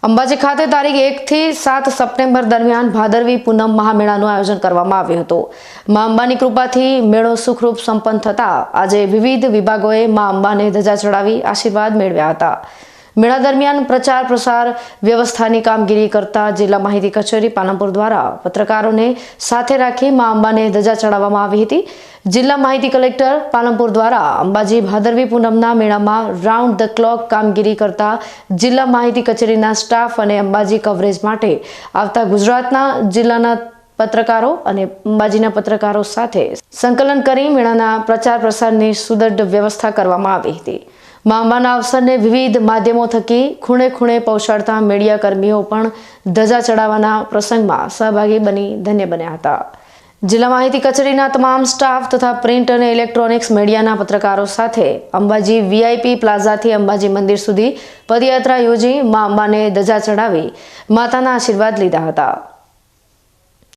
અંબાજી ખાતે તારીખ 1 થી 7 સપ્ટેમ્બર દરમિયાન ભાદરવી પૂનમ મહામેળાનું આયોજન કરવામાં આવ્યું હતું। મા અંબાની કૃપાથી મેળો સુખરૂપ સંપન્ન થતા આજે વિવિધ વિભાગોએ મા અંબાને ધજા ચડાવી આશીર્વાદ મેળવ્યા હતા। મેળા દરમિયાન પ્રચાર પ્રસાર વ્યવસ્થાની કામગીરી કરતા જિલ્લા માહિતી કચેરી પાલનપુર દ્વારા પત્રકારોને સાથે રાખી મા અંબાને ધજા ચડાવવામાં આવી હતી। જિલ્લા માહિતી કલેક્ટર પાલનપુર દ્વારા અંબાજી ભાદરવી પૂનમના મેળામાં રાઉન્ડ ધ ક્લોક કામગીરી કરતા જિલ્લા માહિતી કચેરીના સ્ટાફ અને અંબાજી કવરેજ માટે આવતા ગુજરાતના જિલ્લાના પત્રકારો અને અંબાજીના પત્રકારો સાથે સંકલન કરી મેળાના પ્રચાર પ્રસારની સુદૃઢ વ્યવસ્થા કરવામાં આવી હતી। મા અંબાના અવસરને વિવિધ માધ્યમો થકી ખૂણે ખૂણે પહોંચાડતા મીડિયા કર્મીઓ પણ ધજા ચડાવવાના પ્રસંગમાં સહભાગી બની ધન્ય બન્યા હતા। જિલ્લા માહિતી કચેરીના તમામ સ્ટાફ તથા પ્રિન્ટ અને ઇલેક્ટ્રોનિક્સ મીડિયાના પત્રકારો સાથે અંબાજી વીઆઈપી પ્લાઝાથી અંબાજી મંદિર સુધી પદયાત્રા યોજી મા અંબાને ધજા ચડાવી માતાના આશીર્વાદ લીધા હતા।